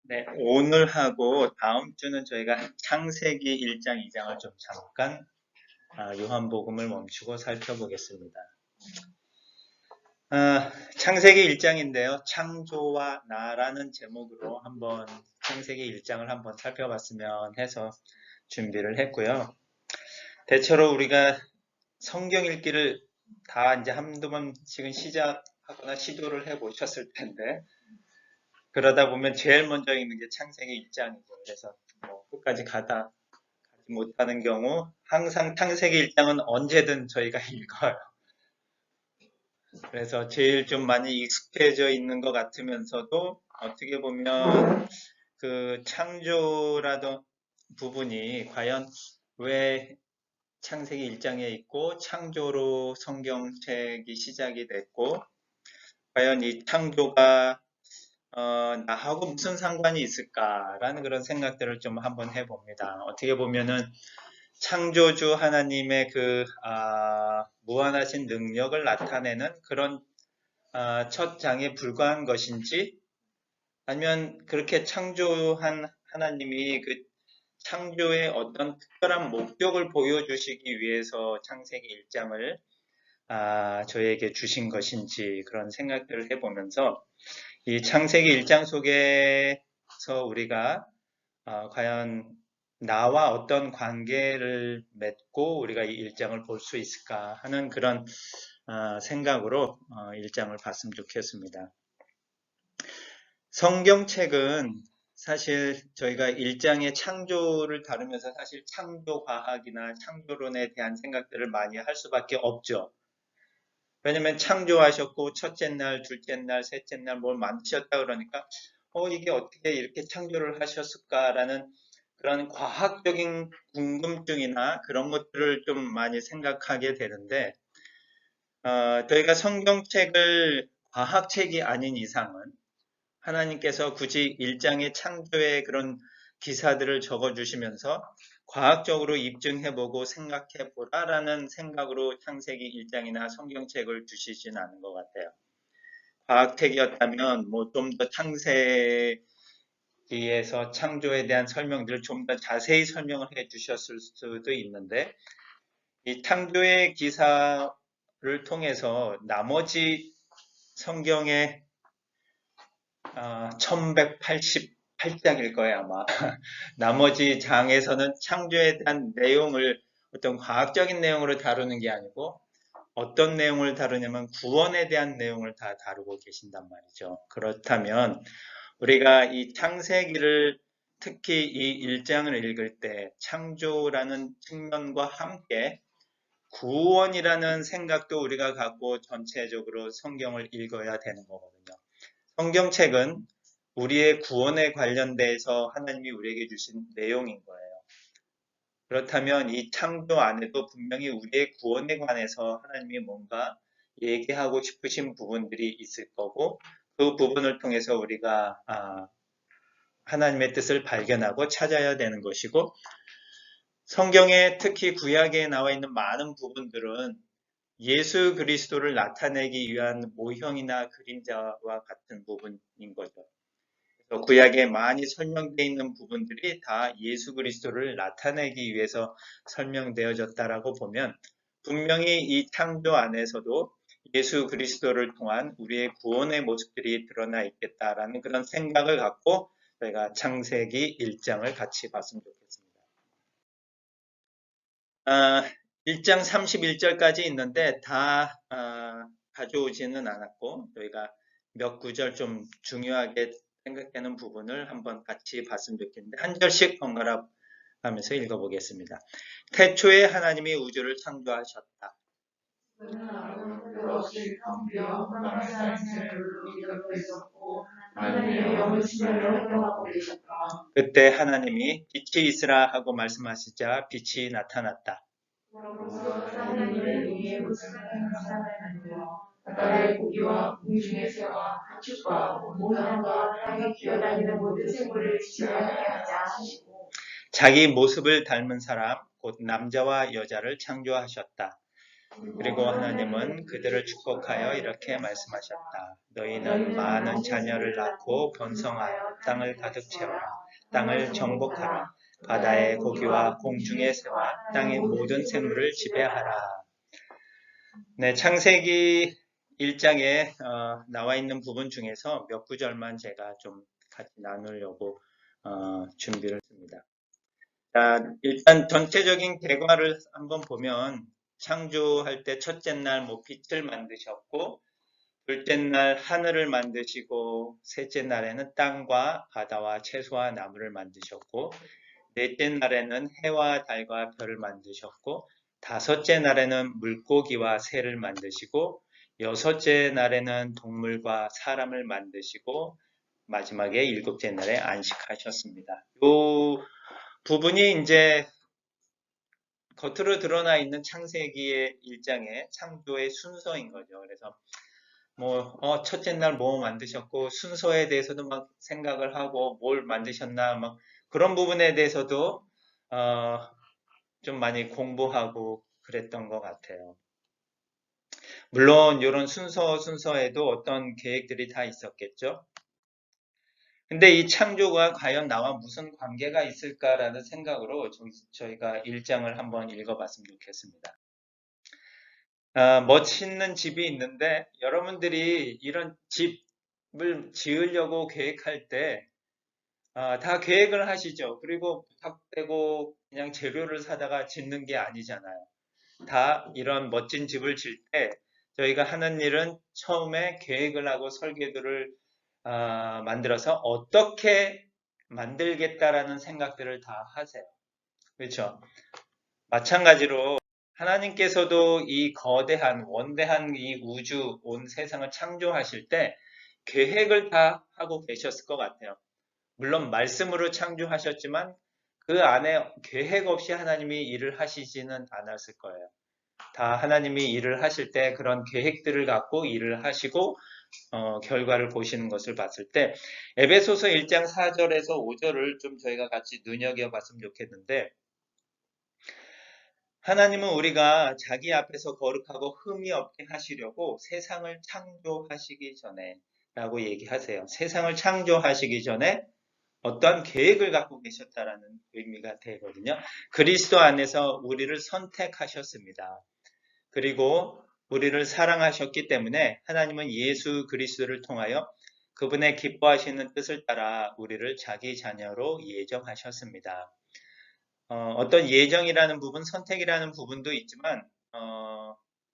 네, 오늘 하고 다음 주는 저희가 창세기 1장, 2장을 좀 잠깐 요한복음을 멈추고 살펴보겠습니다. 창세기 1장인데요. 창조와 나라는 제목으로 한번 창세기 1장을 한번 살펴봤으면 해서 준비를 했고요. 대체로 우리가 성경 읽기를 다 이제 한두 번씩은 시작하거나 시도를 해보셨을 텐데 그러다 보면 제일 먼저 읽는 게 창세기 1장이고 그래서 끝까지 가지 못하는 경우 항상 창세기 1장은 언제든 저희가 읽어요. 그래서 제일 좀 많이 익숙해져 있는 것 같으면서도 어떻게 보면 그 창조라던 부분이 과연 왜 창세기 1장에 있고 창조로 성경책이 시작이 됐고 과연 이 창조가 나하고 무슨 상관이 있을까라는 그런 생각들을 좀 한번 해봅니다. 어떻게 보면은 창조주 하나님의 그 무한하신 능력을 나타내는 그런 첫 장에 불과한 것인지 아니면 그렇게 창조한 하나님이 그 창조의 어떤 특별한 목적을 보여주시기 위해서 창세기 1장을 저에게 주신 것인지 그런 생각들을 해보면서 이 창세기 1장 속에서 우리가 과연 나와 어떤 관계를 맺고 우리가 이 1장을 볼 수 있을까 하는 그런 생각으로 1장을 봤으면 좋겠습니다. 성경책은 사실 저희가 1장의 창조를 다루면서 사실 창조과학이나 창조론에 대한 생각들을 많이 할 수밖에 없죠. 왜냐면 창조하셨고 첫째 날, 둘째 날, 셋째 날 뭘 만드셨다 그러니까 이게 어떻게 이렇게 창조를 하셨을까라는 그런 과학적인 궁금증이나 그런 것들을 좀 많이 생각하게 되는데 저희가 성경책을 과학책이 아닌 이상은 하나님께서 굳이 1장의 창조의 그런 기사들을 적어주시면서 과학적으로 입증해보고 생각해보라라는 생각으로 창세기 1장이나 성경책을 주시진 않은 것 같아요. 과학책이었다면 뭐 좀 더 창세기에서 창조에 대한 설명들을 좀 더 자세히 설명을 해 주셨을 수도 있는데 이 창조의 기사를 통해서 나머지 성경의 1188장일 거예요 아마 나머지 장에서는 창조에 대한 내용을 어떤 과학적인 내용으로 다루는 게 아니고 어떤 내용을 다루냐면 구원에 대한 내용을 다 다루고 계신단 말이죠. 그렇다면 우리가 이 창세기를 특히 이 1장을 읽을 때 창조라는 측면과 함께 구원이라는 생각도 우리가 갖고 전체적으로 성경을 읽어야 되는 거거든요. 성경책은 우리의 구원에 관련돼서 하나님이 우리에게 주신 내용인 거예요. 그렇다면 이 창조 안에도 분명히 우리의 구원에 관해서 하나님이 뭔가 얘기하고 싶으신 부분들이 있을 거고 그 부분을 통해서 우리가 하나님의 뜻을 발견하고 찾아야 되는 것이고 성경에 특히 구약에 나와 있는 많은 부분들은 예수 그리스도를 나타내기 위한 모형이나 그림자와 같은 부분인 거죠. 구약에 많이 설명되어 있는 부분들이 다 예수 그리스도를 나타내기 위해서 설명되어졌다라고 보면 분명히 이 창조 안에서도 예수 그리스도를 통한 우리의 구원의 모습들이 드러나 있겠다라는 그런 생각을 갖고 저희가 창세기 1장을 같이 봤으면 좋겠습니다. 1장 31절까지 있는데 다 가져오지는 않았고 저희가 몇 구절 좀 중요하게 생각되는 부분을 한번 같이 봤으면 좋겠는데 한 절씩 번갈아 가면서 읽어보겠습니다. 태초에 하나님이 우주를 창조하셨다. 그때 하나님이 빛이 있으라 하고 말씀하시자 빛이 나타났다. 바다의 고기와 공중의 새와 가축과 모든 것과 땅에 기어다니는 모든 생물을 지어야 하자 하시고 자기 모습을 닮은 사람 곧 남자와 여자를 창조하셨다. 그리고 하나님은 그들을 축복하여 이렇게 말씀하셨다. 너희는 많은 자녀를 낳고 번성하여 땅을 가득 채워라. 땅을 정복하라. 바다의 고기와 공중의 새와 땅의 모든 생물을 지배하라. 네, 창세기 1장에 나와 있는 부분 중에서 몇 구절만 제가 좀 같이 나누려고 준비를 했습니다. 자, 일단 전체적인 결과를 한번 보면 창조할 때 첫째 날 빛을 만드셨고, 둘째 날 하늘을 만드시고, 셋째 날에는 땅과 바다와 채소와 나무를 만드셨고, 넷째 날에는 해와 달과 별을 만드셨고, 다섯째 날에는 물고기와 새를 만드시고, 여섯째 날에는 동물과 사람을 만드시고, 마지막에 일곱째 날에 안식하셨습니다. 요 부분이 이제 겉으로 드러나 있는 창세기의 1장의 창조의 순서인 거죠. 그래서 첫째 날 뭐 만드셨고 순서에 대해서도 막 생각을 하고 뭘 만드셨나 막 그런 부분에 대해서도 좀 많이 공부하고 그랬던 것 같아요. 물론 이런 순서에도 어떤 계획들이 다 있었겠죠. 근데 이 창조가 과연 나와 무슨 관계가 있을까라는 생각으로 저희가 1장을 한번 읽어봤으면 좋겠습니다. 멋있는 집이 있는데 여러분들이 이런 집을 지으려고 계획할 때 다 계획을 하시죠. 그리고 부탁되고 그냥 재료를 사다가 짓는 게 아니잖아요. 다 이런 멋진 집을 질 때 저희가 하는 일은 처음에 계획을 하고 설계도를 만들어서 어떻게 만들겠다라는 생각들을 다 하세요. 그렇죠? 마찬가지로 하나님께서도 이 거대한 원대한 이 우주 온 세상을 창조하실 때 계획을 다 하고 계셨을 것 같아요. 물론 말씀으로 창조하셨지만 그 안에 계획 없이 하나님이 일을 하시지는 않았을 거예요. 다 하나님이 일을 하실 때 그런 계획들을 갖고 일을 하시고 결과를 보시는 것을 봤을 때 에베소서 1장 4절에서 5절을 좀 저희가 같이 눈여겨봤으면 좋겠는데 하나님은 우리가 자기 앞에서 거룩하고 흠이 없게 하시려고 세상을 창조하시기 전에 라고 얘기하세요. 세상을 창조하시기 전에 어떠한 계획을 갖고 계셨다라는 의미가 되거든요. 그리스도 안에서 우리를 선택하셨습니다. 그리고 우리를 사랑하셨기 때문에 하나님은 예수 그리스도를 통하여 그분의 기뻐하시는 뜻을 따라 우리를 자기 자녀로 예정하셨습니다. 어떤 예정이라는 부분, 선택이라는 부분도 있지만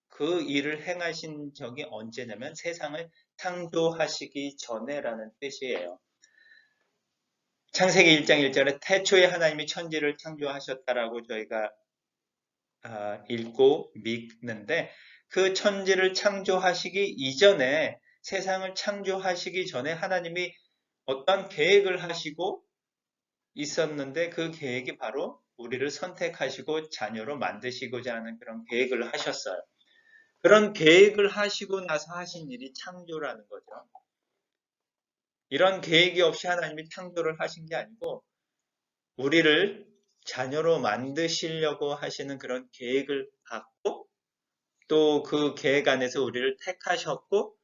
그 일을 행하신 적이 언제냐면 세상을 창조하시기 전에라는 뜻이에요. 창세기 1장 1절에 태초에 하나님이 천지를 창조하셨다라고 저희가 읽고 믿는데 그 천지를 창조하시기 이전에 세상을 창조하시기 전에 하나님이 어떤 계획을 하시고 있었는데 그 계획이 바로 우리를 선택하시고 자녀로 만드시고자 하는 그런 계획을 하셨어요. 그런 계획을 하시고 나서 하신 일이 창조라는 거죠. 이런 계획이 없이 하나님이 창조를 하신 게 아니고 우리를 자녀로 만드시려고 하시는 그런 계획을 갖고 또 그 계획 안에서 우리를 택하셨고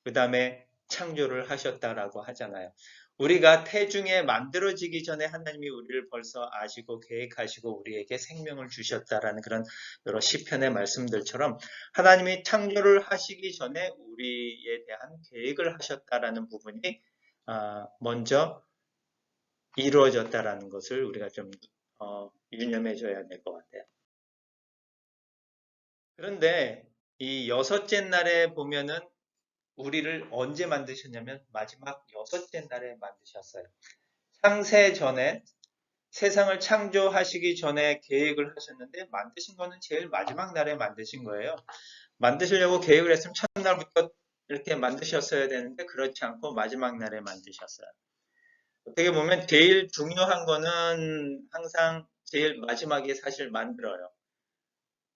그 다음에 창조를 하셨다라고 하잖아요. 우리가 태중에 만들어지기 전에 하나님이 우리를 벌써 아시고 계획하시고 우리에게 생명을 주셨다라는 그런 여러 시편의 말씀들처럼 하나님이 창조를 하시기 전에 우리에 대한 계획을 하셨다라는 부분이 먼저 이루어졌다라는 것을 우리가 좀 유념해줘야 될 것 같아요. 그런데 이 여섯째 날에 보면은 우리를 언제 만드셨냐면 마지막 여섯째 날에 만드셨어요. 창세 전에 세상을 창조하시기 전에 계획을 하셨는데 만드신 거는 제일 마지막 날에 만드신 거예요. 만드시려고 계획을 했으면 첫날부터 이렇게 만드셨어야 되는데 그렇지 않고 마지막 날에 만드셨어요. 어떻게 보면 제일 중요한 거는 항상 제일 마지막에 사실 만들어요.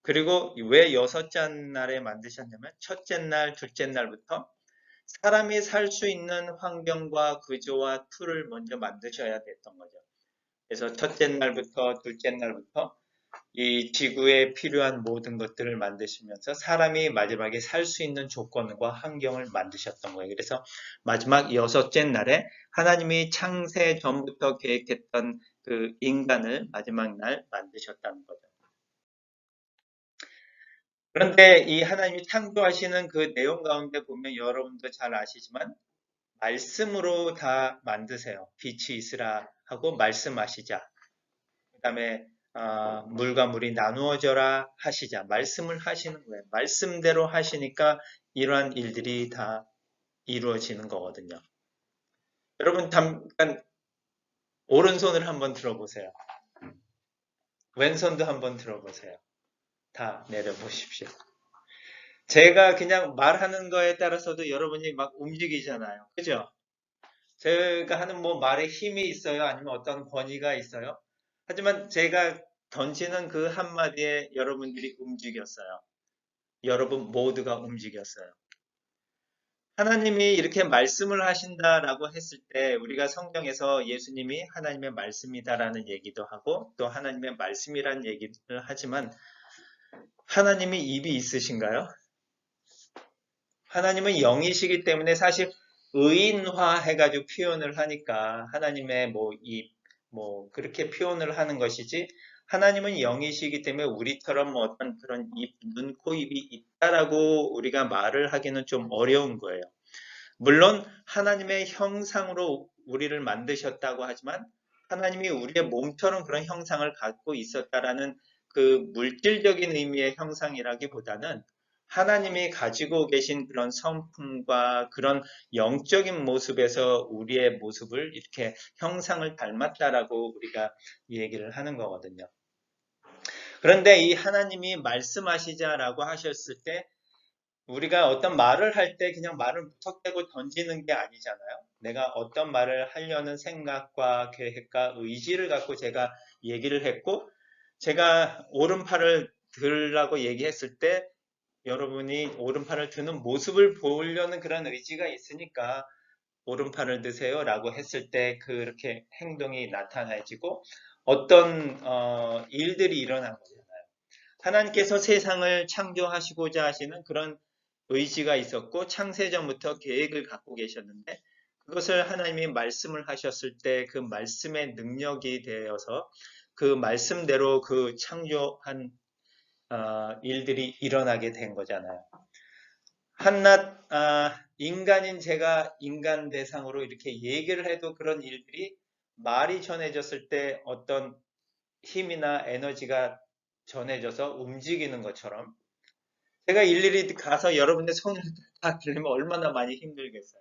그리고 왜 여섯째 날에 만드셨냐면 첫째 날, 둘째 날부터 사람이 살 수 있는 환경과 구조와 툴을 먼저 만드셔야 됐던 거죠. 그래서 첫째 날부터 둘째 날부터 이 지구에 필요한 모든 것들을 만드시면서 사람이 마지막에 살 수 있는 조건과 환경을 만드셨던 거예요. 그래서 마지막 여섯째 날에 하나님이 창세 전부터 계획했던 그 인간을 마지막 날 만드셨다는 거죠. 그런데 이 하나님이 창조하시는 그 내용 가운데 보면 여러분도 잘 아시지만 말씀으로 다 만드세요. 빛이 있으라 하고 말씀하시자. 그 다음에 물과 물이 나누어져라 하시자. 말씀을 하시는 거예요. 말씀대로 하시니까 이러한 일들이 다 이루어지는 거거든요. 여러분 잠깐 오른손을 한번 들어보세요. 왼손도 한번 들어보세요. 다 내려보십시오. 제가 그냥 말하는 거에 따라서도 여러분이 막 움직이잖아요. 그죠? 제가 하는 뭐 말에 힘이 있어요? 아니면 어떤 권위가 있어요? 하지만 제가 던지는 그 한마디에 여러분들이 움직였어요. 여러분 모두가 움직였어요. 하나님이 이렇게 말씀을 하신다라고 했을 때 우리가 성경에서 예수님이 하나님의 말씀이다라는 얘기도 하고 또 하나님의 말씀이라는 얘기를 하지만 하나님이 입이 있으신가요? 하나님은 영이시기 때문에 사실 의인화 해가지고 표현을 하니까 하나님의 뭐 입, 뭐 그렇게 표현을 하는 것이지 하나님은 영이시기 때문에 우리처럼 뭐 어떤 그런 입, 눈, 코, 입이 있다라고 우리가 말을 하기는 좀 어려운 거예요. 물론 하나님의 형상으로 우리를 만드셨다고 하지만 하나님이 우리의 몸처럼 그런 형상을 갖고 있었다라는 그 물질적인 의미의 형상이라기보다는 하나님이 가지고 계신 그런 성품과 그런 영적인 모습에서 우리의 모습을 이렇게 형상을 닮았다라고 우리가 얘기를 하는 거거든요. 그런데 이 하나님이 말씀하시자라고 하셨을 때 우리가 어떤 말을 할 때 그냥 말을 무턱대고 던지는 게 아니잖아요. 내가 어떤 말을 하려는 생각과 계획과 의지를 갖고 제가 얘기를 했고, 제가 오른팔을 들라고 얘기했을 때 여러분이 오른팔을 드는 모습을 보려는 그런 의지가 있으니까 오른팔을 드세요 라고 했을 때 그렇게 행동이 나타나지고 어떤 일들이 일어난 거잖아요. 하나님께서 세상을 창조하시고자 하시는 그런 의지가 있었고 창세전부터 계획을 갖고 계셨는데 그것을 하나님이 말씀을 하셨을 때 그 말씀의 능력이 되어서 그 말씀대로 그 창조한 일들이 일어나게 된 거잖아요. 한낱 인간인 제가 인간 대상으로 이렇게 얘기를 해도 그런 일들이 말이 전해졌을 때 어떤 힘이나 에너지가 전해져서 움직이는 것처럼 제가 일일이 가서 여러분의 손을 다 들리면 얼마나 많이 힘들겠어요.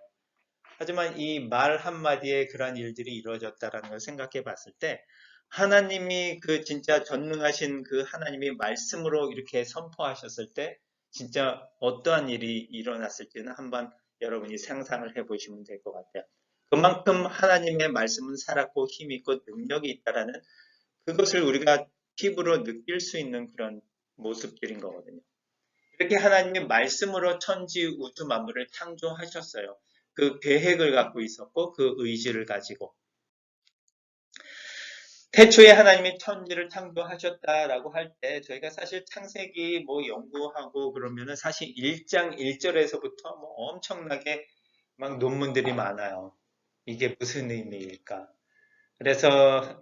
하지만 이 말 한마디에 그러한 일들이 이루어졌다라는 걸 생각해 봤을 때 하나님이 그 진짜 전능하신 그 하나님이 말씀으로 이렇게 선포하셨을 때 진짜 어떠한 일이 일어났을지는 한번 여러분이 상상을 해 보시면 될 것 같아요. 그만큼 하나님의 말씀은 살았고 힘있고 능력이 있다라는 그것을 우리가 피부로 느낄 수 있는 그런 모습들인 거거든요. 이렇게 하나님이 말씀으로 천지 우주 만물을 창조하셨어요. 그 계획을 갖고 있었고 그 의지를 가지고 태초에 하나님이 천지를 창조하셨다라고 할 때 저희가 사실 창세기 뭐 연구하고 그러면은 사실 1장 1절에서부터 뭐 엄청나게 막 논문들이 많아요. 이게 무슨 의미일까? 그래서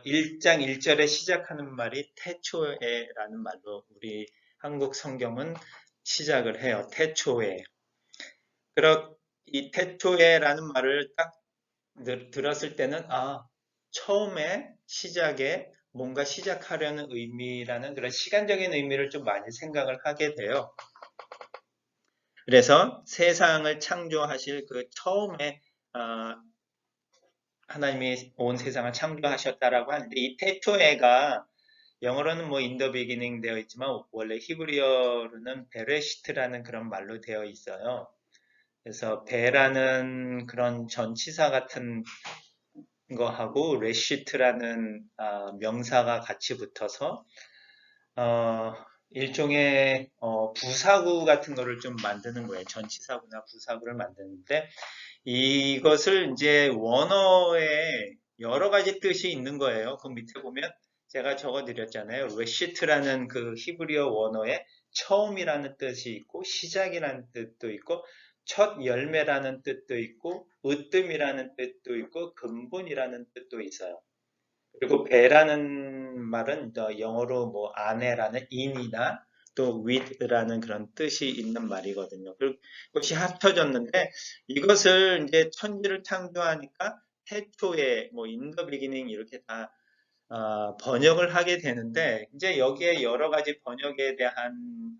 1장 1절에 시작하는 말이 태초에라는 말로 우리 한국 성경은 시작을 해요. 태초에. 그럼 이 태초에라는 말을 딱 들었을 때는 처음에 시작에 뭔가 시작하려는 의미라는 그런 시간적인 의미를 좀 많이 생각을 하게 돼요. 그래서 세상을 창조하실 그 처음에 하나님이 온 세상을 창조하셨다라고 하는데 이 태초에가 영어로는 뭐 in the beginning 되어 있지만 원래 히브리어로는 베레시트라는 그런 말로 되어 있어요. 그래서 베라는 그런 전치사 같은 거하고 레시트라는 명사가 같이 붙어서 일종의 부사구 같은 거를 좀 만드는 거예요. 전치사구나 부사구를 만드는데 이것을 이제 원어에 여러 가지 뜻이 있는 거예요. 그 밑에 보면 제가 적어드렸잖아요. 레시트라는 그 히브리어 원어에 처음이라는 뜻이 있고 시작이라는 뜻도 있고 첫 열매라는 뜻도 있고 으뜸이라는 뜻도 있고 근본이라는 뜻도 있어요. 그리고 배라는 말은 영어로 뭐 아내라는 in이나 또 with라는 그런 뜻이 있는 말이거든요. 그것이 합쳐졌는데 이것을 이제 천지를 창조하니까 태초에 뭐 in the beginning 이렇게 다 번역을 하게 되는데 이제 여기에 여러 가지 번역에 대한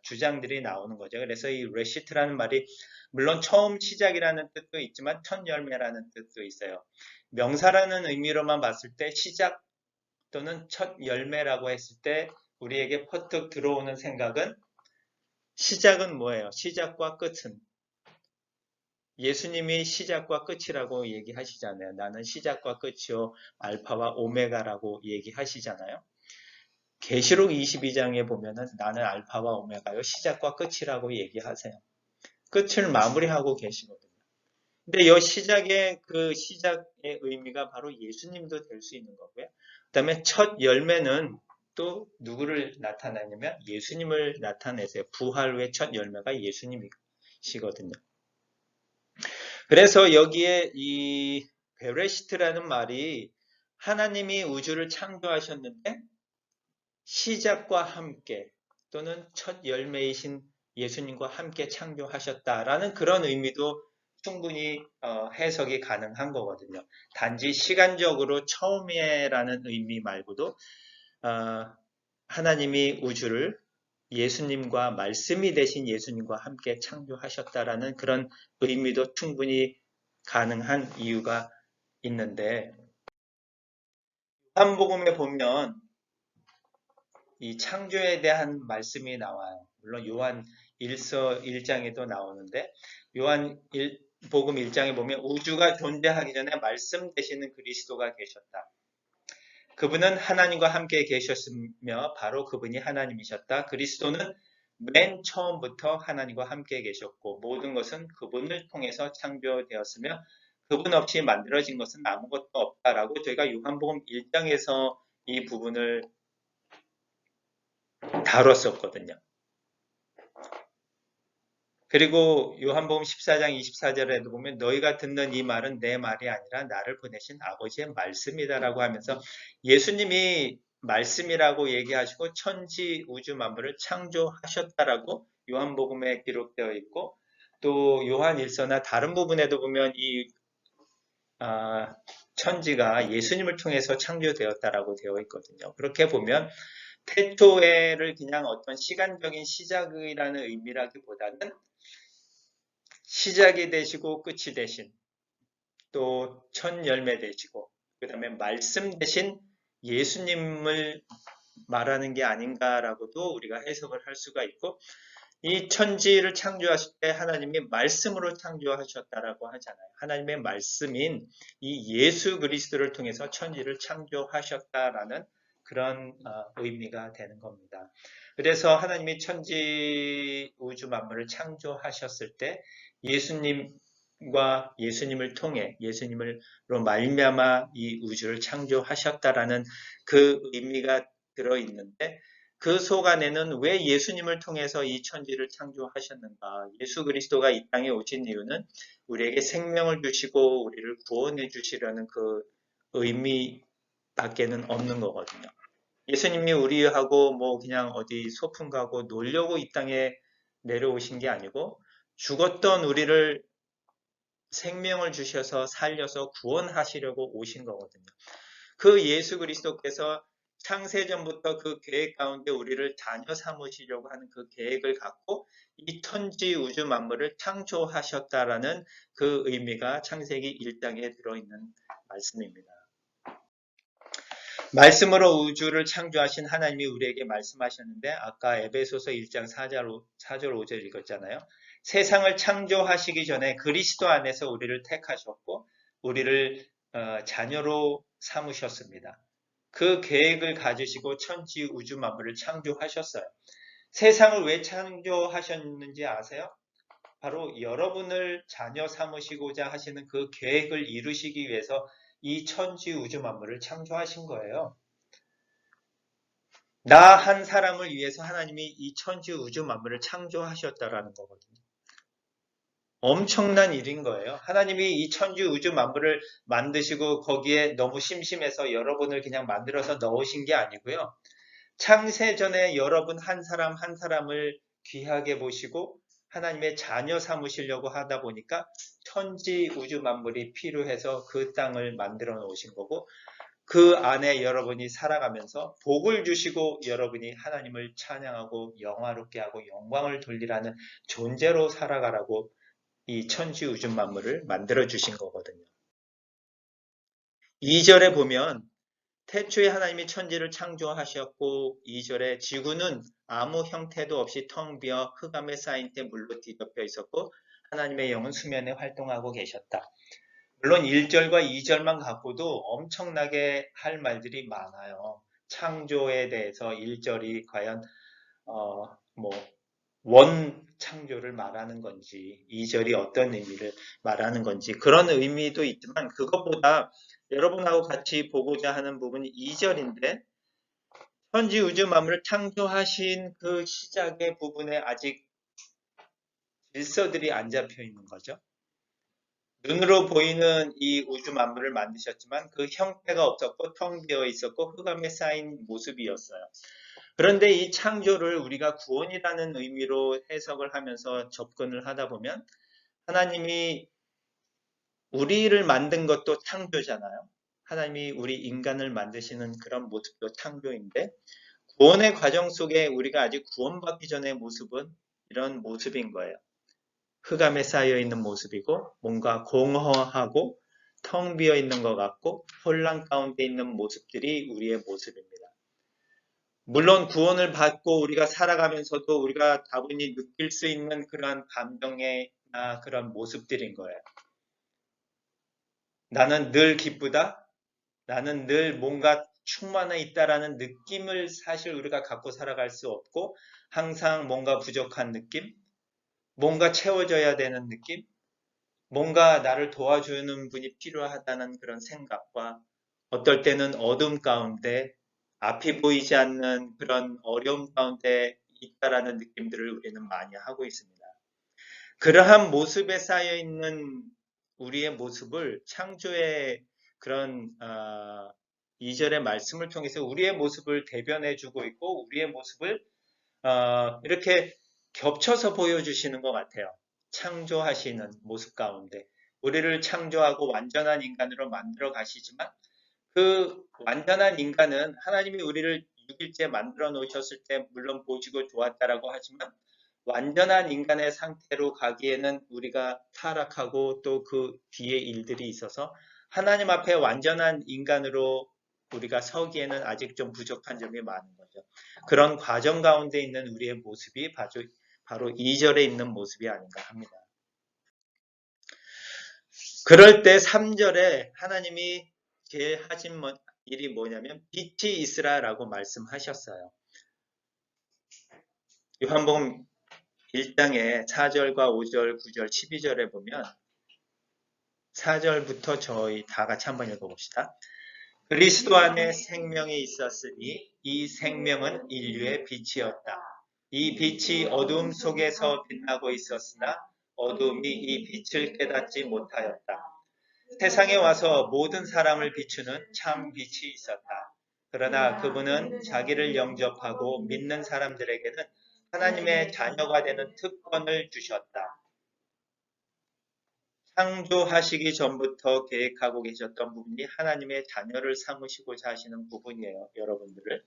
주장들이 나오는 거죠. 그래서 이 레시트라는 말이 물론 처음 시작이라는 뜻도 있지만 첫 열매라는 뜻도 있어요. 명사라는 의미로만 봤을 때 시작 또는 첫 열매라고 했을 때 우리에게 퍼뜩 들어오는 생각은 시작은 뭐예요? 시작과 끝은 예수님이 시작과 끝이라고 얘기하시잖아요. 나는 시작과 끝이요 알파와 오메가라고 얘기하시잖아요. 계시록 22장에 보면은 나는 알파와 오메가요 시작과 끝이라고 얘기하세요. 끝을 마무리하고 계시거든요. 근데 이 시작의 그 시작의 의미가 바로 예수님도 될 수 있는 거고요. 그다음에 첫 열매는 또 누구를 나타내냐면 예수님을 나타내세요. 부활 후의 첫 열매가 예수님이시거든요. 그래서 여기에 이 베레시트라는 말이 하나님이 우주를 창조하셨는데 시작과 함께 또는 첫 열매이신 예수님과 함께 창조하셨다라는 그런 의미도 충분히 해석이 가능한 거거든요. 단지 시간적으로 처음에라는 의미 말고도 하나님이 우주를 예수님과 말씀이 되신 예수님과 함께 창조하셨다라는 그런 의미도 충분히 가능한 이유가 있는데 요한복음에 보면 이 창조에 대한 말씀이 나와요. 물론 요한 1장에도 나오는데 요한 복음 1장에 보면 우주가 존재하기 전에 말씀 되시는 그리스도가 계셨다. 그분은 하나님과 함께 계셨으며 바로 그분이 하나님이셨다. 그리스도는 맨 처음부터 하나님과 함께 계셨고 모든 것은 그분을 통해서 창조되었으며 그분 없이 만들어진 것은 아무것도 없다라고 저희가 요한복음 1장에서 이 부분을 다뤘었거든요. 그리고 요한복음 14장 24절에도 보면 너희가 듣는 이 말은 내 말이 아니라 나를 보내신 아버지의 말씀이다라고 하면서 예수님이 말씀이라고 얘기하시고 천지 우주 만물을 창조하셨다라고 요한복음에 기록되어 있고 또 요한일서나 다른 부분에도 보면 이 천지가 예수님을 통해서 창조되었다라고 되어 있거든요. 그렇게 보면 태초에를 그냥 어떤 시간적인 시작이라는 의미라기보다는 시작이 되시고 끝이 되신 또 첫 열매 되시고 그 다음에 말씀 되신 예수님을 말하는 게 아닌가라고도 우리가 해석을 할 수가 있고 이 천지를 창조하실 때 하나님이 말씀으로 창조하셨다라고 하잖아요. 하나님의 말씀인 이 예수 그리스도를 통해서 천지를 창조하셨다라는 그런 의미가 되는 겁니다. 그래서 하나님이 천지 우주 만물을 창조하셨을 때 예수님과 예수님을 통해 예수님으로 말미암아 이 우주를 창조하셨다라는 그 의미가 들어있는데 그 속 안에는 왜 예수님을 통해서 이 천지를 창조하셨는가? 예수 그리스도가 이 땅에 오신 이유는 우리에게 생명을 주시고 우리를 구원해 주시려는 그 의미밖에는 없는 거거든요. 예수님이 우리하고 뭐 그냥 어디 소풍 가고 놀려고 이 땅에 내려오신 게 아니고 죽었던 우리를 생명을 주셔서 살려서 구원하시려고 오신 거거든요. 그 예수 그리스도께서 창세전부터 그 계획 가운데 우리를 자녀 삼으시려고 하는 그 계획을 갖고 이 천지 우주 만물을 창조하셨다라는 그 의미가 창세기 1장에 들어있는 말씀입니다. 말씀으로 우주를 창조하신 하나님이 우리에게 말씀하셨는데 아까 에베소서 1장 4절 5절 읽었잖아요. 세상을 창조하시기 전에 그리스도 안에서 우리를 택하셨고 우리를 자녀로 삼으셨습니다. 그 계획을 가지시고 천지 우주 만물을 창조하셨어요. 세상을 왜 창조하셨는지 아세요? 바로 여러분을 자녀 삼으시고자 하시는 그 계획을 이루시기 위해서 이 천지 우주 만물을 창조하신 거예요. 나 한 사람을 위해서 하나님이 이 천지 우주 만물을 창조하셨다라는 거거든요. 엄청난 일인 거예요. 하나님이 이 천지 우주 만물을 만드시고 거기에 너무 심심해서 여러분을 그냥 만들어서 넣으신 게 아니고요. 창세 전에 여러분 한 사람 한 사람을 귀하게 보시고 하나님의 자녀 삼으시려고 하다 보니까 천지 우주 만물이 필요해서 그 땅을 만들어 놓으신 거고, 그 안에 여러분이 살아가면서 복을 주시고 여러분이 하나님을 찬양하고 영화롭게 하고 영광을 돌리라는 존재로 살아가라고 이 천지 우주 만물을 만들어 주신 거거든요. 2절에 보면 태초에 하나님이 천지를 창조하셨고, 2절에 지구는 아무 형태도 없이 텅 비어 흑암에 쌓인 때 물로 뒤덮여 있었고 하나님의 영은 수면에 활동하고 계셨다. 물론 1절과 2절만 갖고도 엄청나게 할 말들이 많아요. 창조에 대해서 1절이 과연 뭐 원창조를 말하는 건지, 2절이 어떤 의미를 말하는 건지, 그런 의미도 있지만 그것보다 여러분하고 같이 보고자 하는 부분이 2절인데, 천지 우주 만물을 창조하신 그 시작의 부분에 아직 질서들이 안 잡혀 있는 거죠. 눈으로 보이는 이 우주 만물을 만드셨지만 그 형태가 없었고 텅 비어 있었고 흑암에 쌓인 모습이었어요. 그런데 이 창조를 우리가 구원이라는 의미로 해석을 하면서 접근을 하다 보면 하나님이 우리를 만든 것도 창조잖아요. 하나님이 우리 인간을 만드시는 그런 모습도 창조인데, 구원의 과정 속에 우리가 아직 구원받기 전의 모습은 이런 모습인 거예요. 흑암에 쌓여 있는 모습이고 뭔가 공허하고 텅 비어 있는 것 같고 혼란 가운데 있는 모습들이 우리의 모습입니다. 물론 구원을 받고 우리가 살아가면서도 우리가 다분히 느낄 수 있는 그런 감정이나 그런 모습들인 거예요. 나는 늘 기쁘다. 나는 늘 뭔가 충만해 있다라는 느낌을 사실 우리가 갖고 살아갈 수 없고, 항상 뭔가 부족한 느낌, 뭔가 채워져야 되는 느낌, 뭔가 나를 도와주는 분이 필요하다는 그런 생각과, 어떨 때는 어둠 가운데 앞이 보이지 않는 그런 어려움 가운데 있다라는 느낌들을 우리는 많이 하고 있습니다. 그러한 모습에 쌓여 있는 우리의 모습을 창조의 그런 2절의 말씀을 통해서 우리의 모습을 대변해 주고 있고, 우리의 모습을 이렇게 겹쳐서 보여주시는 것 같아요. 창조하시는 모습 가운데 우리를 창조하고 완전한 인간으로 만들어 가시지만, 그 완전한 인간은 하나님이 우리를 6일째 만들어 놓으셨을 때 물론 보시고 좋았다라고 하지만, 완전한 인간의 상태로 가기에는 우리가 타락하고 또 그 뒤에 일들이 있어서 하나님 앞에 완전한 인간으로 우리가 서기에는 아직 좀 부족한 점이 많은 거죠. 그런 과정 가운데 있는 우리의 모습이 바로 2절에 있는 모습이 아닌가 합니다. 그럴 때 3절에 하나님이 제일 하신 일이 뭐냐면 빛이 있으라라고 말씀하셨어요. 요한복음 1장의 4절과 5절, 9절, 12절에 보면 4절부터 저희 다 같이 한번 읽어봅시다. 그리스도 안에 생명이 있었으니 이 생명은 인류의 빛이었다. 이 빛이 어둠 속에서 빛나고 있었으나 어둠이 이 빛을 깨닫지 못하였다. 세상에 와서 모든 사람을 비추는 참 빛이 있었다. 그러나 그분은 자기를 영접하고 믿는 사람들에게는 하나님의 자녀가 되는 특권을 주셨다. 창조하시기 전부터 계획하고 계셨던 부분이 하나님의 자녀를 삼으시고자 하시는 부분이에요, 여러분들을.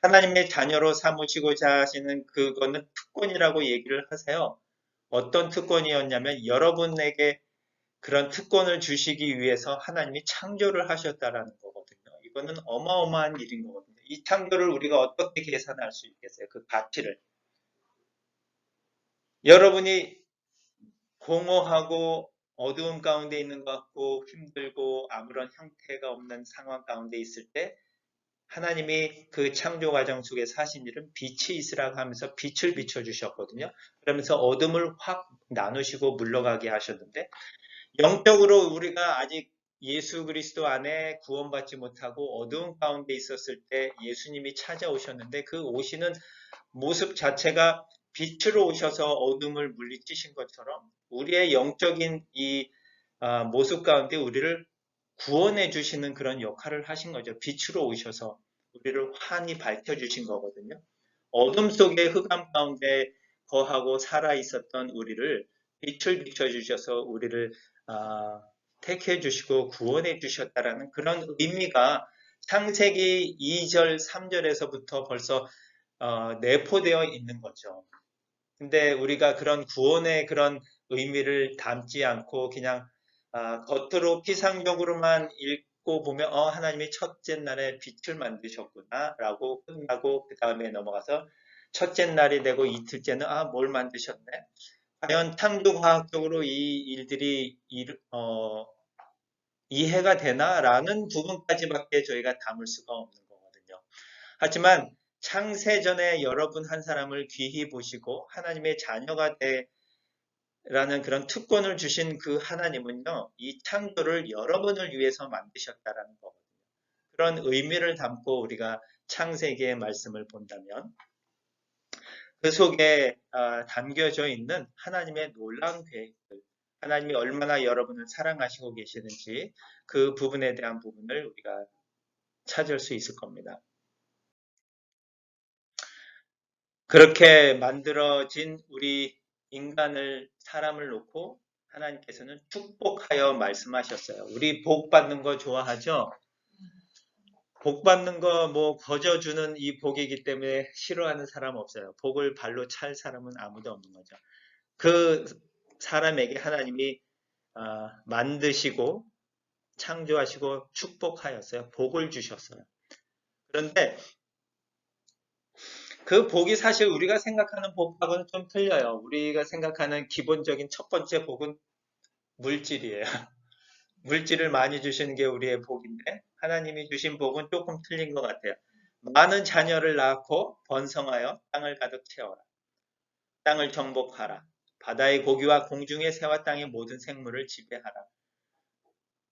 하나님의 자녀로 삼으시고자 하시는 그거는 특권이라고 얘기를 하세요. 어떤 특권이었냐면 여러분에게 그런 특권을 주시기 위해서 하나님이 창조를 하셨다라는 거거든요. 이거는 어마어마한 일인 거거든요. 이 창조를 우리가 어떻게 계산할 수 있겠어요? 그 가치를. 여러분이 공허하고 어두움 가운데 있는 것 같고 힘들고 아무런 형태가 없는 상황 가운데 있을 때 하나님이 그 창조 과정 속에서 하신 일은 빛이 있으라고 하면서 빛을 비춰주셨거든요. 그러면서 어둠을 확 나누시고 물러가게 하셨는데, 영적으로 우리가 아직 예수 그리스도 안에 구원받지 못하고 어두운 가운데 있었을 때 예수님이 찾아오셨는데 그 오시는 모습 자체가 빛으로 오셔서 어둠을 물리치신 것처럼 우리의 영적인 이 모습 가운데 우리를 구원해 주시는 그런 역할을 하신 거죠. 빛으로 오셔서 우리를 환히 밝혀주신 거거든요. 어둠 속에 흑암 가운데 거하고 살아 있었던 우리를 빛을 비춰주셔서 우리를 택해 주시고 구원해 주셨다라는 그런 의미가 창세기 2절, 3절에서부터 벌써 내포되어 있는 거죠. 근데 우리가 그런 구원의 그런 의미를 담지 않고 그냥 겉으로 피상적으로만 읽고 보면 하나님이 첫째 날에 빛을 만드셨구나 라고 끝나고 그 다음에 넘어가서 첫째 날이 되고 이틀째는 뭘 만드셨네. 과연 창조과학적으로 이 일들이 이해가 되나라는 부분까지밖에 저희가 담을 수가 없는 거거든요. 하지만 창세전에 여러분 한 사람을 귀히 보시고 하나님의 자녀가 되라는 그런 특권을 주신 그 하나님은요, 이 창조를 여러분을 위해서 만드셨다라는 거거든요. 그런 의미를 담고 우리가 창세기의 말씀을 본다면 그 속에 담겨져 있는 하나님의 놀라운 계획들, 하나님이 얼마나 여러분을 사랑하시고 계시는지 그 부분에 대한 부분을 우리가 찾을 수 있을 겁니다. 그렇게 만들어진 우리 인간을, 사람을 놓고 하나님께서는 축복하여 말씀하셨어요. 우리 복 받는 거 좋아하죠? 복 받는 거 거저주는 이 복이기 때문에 싫어하는 사람 없어요. 복을 발로 찰 사람은 아무도 없는 거죠. 그 사람에게 하나님이 만드시고 창조하시고 축복하였어요. 복을 주셨어요. 그런데 그 복이 사실 우리가 생각하는 복하고는 좀 틀려요. 우리가 생각하는 기본적인 첫 번째 복은 물질이에요. 물질을 많이 주시는 게 우리의 복인데 하나님이 주신 복은 조금 틀린 것 같아요. 많은 자녀를 낳고 번성하여 땅을 가득 채워라. 땅을 정복하라. 바다의 고기와 공중의 새와 땅의 모든 생물을 지배하라.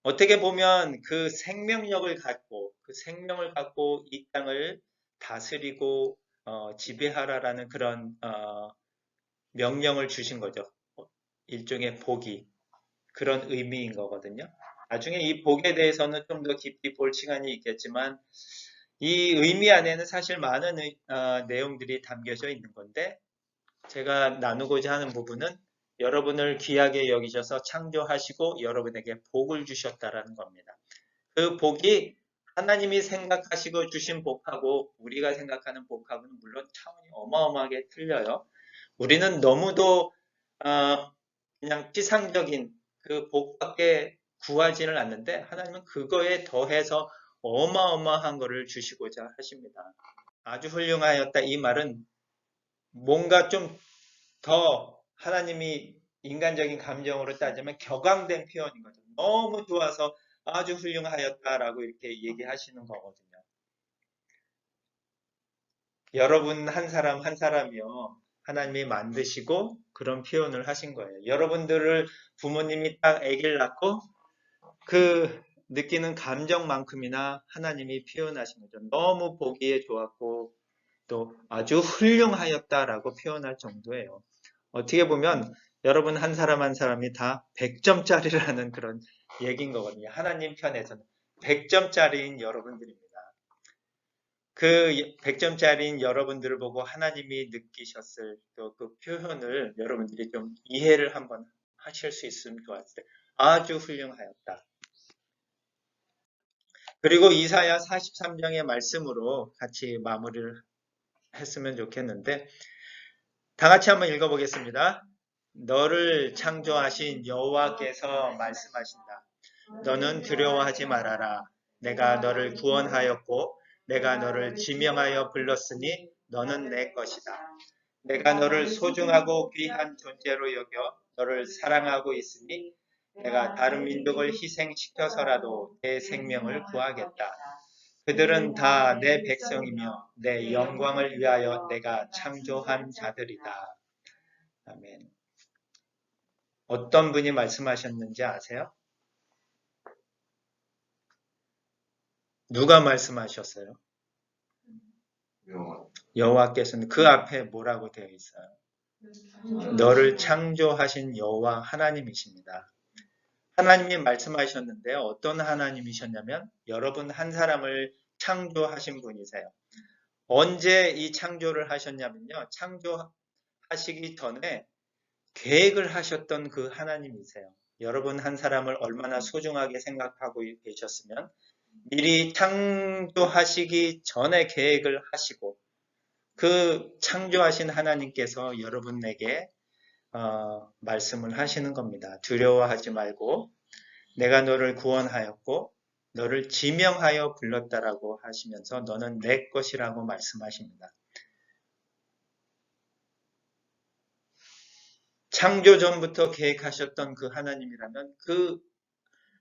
어떻게 보면 그 생명력을 갖고 그 생명을 갖고 이 땅을 다스리고 지배하라라는 그런 명령을 주신 거죠. 일종의 복이 그런 의미인 거거든요. 나중에 이 복에 대해서는 좀 더 깊이 볼 시간이 있겠지만 이 의미 안에는 사실 많은 내용들이 담겨져 있는 건데 제가 나누고자 하는 부분은 여러분을 귀하게 여기셔서 창조하시고 여러분에게 복을 주셨다라는 겁니다. 그 복이 하나님이 생각하시고 주신 복하고 우리가 생각하는 복하고는 물론 차원이 어마어마하게 틀려요. 우리는 너무도 그냥 피상적인 그 복밖에 구하지는 않는데 하나님은 그거에 더해서 어마어마한 것을 주시고자 하십니다. 아주 훌륭하였다 이 말은 뭔가 좀 더 하나님이 인간적인 감정으로 따지면 격앙된 표현인 거죠. 너무 좋아서 아주 훌륭하였다라고 이렇게 얘기하시는 거거든요. 여러분 한 사람 한 사람이요. 하나님이 만드시고 그런 표현을 하신 거예요. 여러분들을 부모님이 딱 아기를 낳고 그 느끼는 감정만큼이나 하나님이 표현하신 거죠. 너무 보기에 좋았고 또 아주 훌륭하였다라고 표현할 정도예요. 어떻게 보면 여러분 한 사람 한 사람이 다 100점짜리라는 그런 얘기인 거거든요. 하나님 편에서는 100점짜리인 여러분들입니다. 그 100점짜리인 여러분들을 보고 하나님이 느끼셨을 또 그 표현을 여러분들이 좀 이해를 한번 하실 수 있으면 좋았어요. 아주 훌륭하였다. 그리고 이사야 43장의 말씀으로 같이 마무리를 했으면 좋겠는데 다 같이 한번 읽어보겠습니다. 너를 창조하신 여호와께서 말씀하신다. 너는 두려워하지 말아라. 내가 너를 구원하였고 내가 너를 지명하여 불렀으니 너는 내 것이다. 내가 너를 소중하고 귀한 존재로 여겨 너를 사랑하고 있으니 내가 다른 민족을 희생시켜서라도 내 생명을 구하겠다. 그들은 다 내 백성이며 내 영광을 위하여 내가 창조한 자들이다. 아멘. 어떤 분이 말씀하셨는지 아세요? 누가 말씀하셨어요? 여호와께서는 그 앞에 뭐라고 되어 있어요? 너를 창조하신 여호와 하나님이십니다. 하나님이 말씀하셨는데요. 어떤 하나님이셨냐면 여러분 한 사람을 창조하신 분이세요. 언제 이 창조를 하셨냐면요. 창조하시기 전에 계획을 하셨던 그 하나님이세요. 여러분 한 사람을 얼마나 소중하게 생각하고 계셨으면 미리 창조하시기 전에 계획을 하시고 그 창조하신 하나님께서 여러분에게 말씀을 하시는 겁니다. 두려워하지 말고 내가 너를 구원하였고 너를 지명하여 불렀다라고 하시면서 너는 내 것이라고 말씀하십니다. 창조 전부터 계획하셨던 그 하나님이라면 그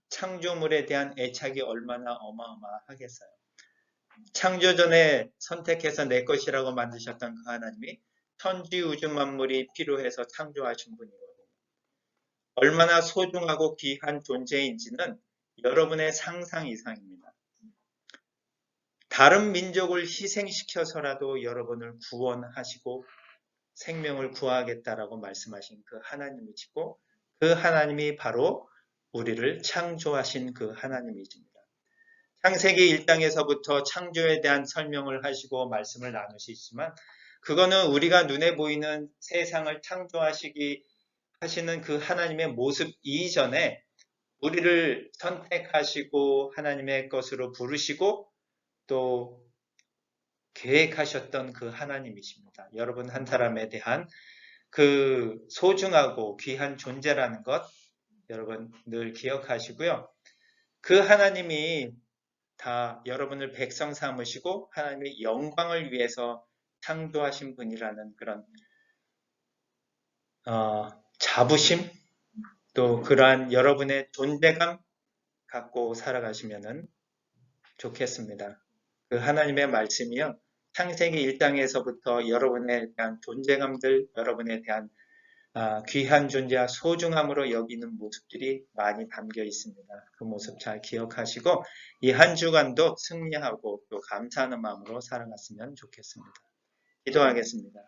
창조물에 대한 애착이 얼마나 어마어마하겠어요. 창조 전에 선택해서 내 것이라고 만드셨던 그 하나님이 천지 우주 만물이 필요해서 창조하신 분이거든요. 얼마나 소중하고 귀한 존재인지는 여러분의 상상 이상입니다. 다른 민족을 희생시켜서라도 여러분을 구원하시고 생명을 구하겠다라고 말씀하신 그 하나님이시고 그 하나님이 바로 우리를 창조하신 그 하나님이십니다. 창세기 1장에서부터 창조에 대한 설명을 하시고 말씀을 나누시지만 그거는 우리가 눈에 보이는 세상을 창조하시기 하시는 그 하나님의 모습 이전에 우리를 선택하시고 하나님의 것으로 부르시고 또 계획하셨던 그 하나님이십니다. 여러분 한 사람에 대한 그 소중하고 귀한 존재라는 것 여러분 늘 기억하시고요. 그 하나님이 다 여러분을 백성 삼으시고 하나님의 영광을 위해서 창조하신 분이라는 그런 자부심 또 그러한 여러분의 존재감 갖고 살아가시면 좋겠습니다. 그 하나님의 말씀이요. 창세기 1장에서부터 여러분에 대한 존재감들, 여러분에 대한 귀한 존재와 소중함으로 여기는 모습들이 많이 담겨 있습니다. 그 모습 잘 기억하시고 이 한 주간도 승리하고 또 감사하는 마음으로 살아갔으면 좋겠습니다. 기도하겠습니다.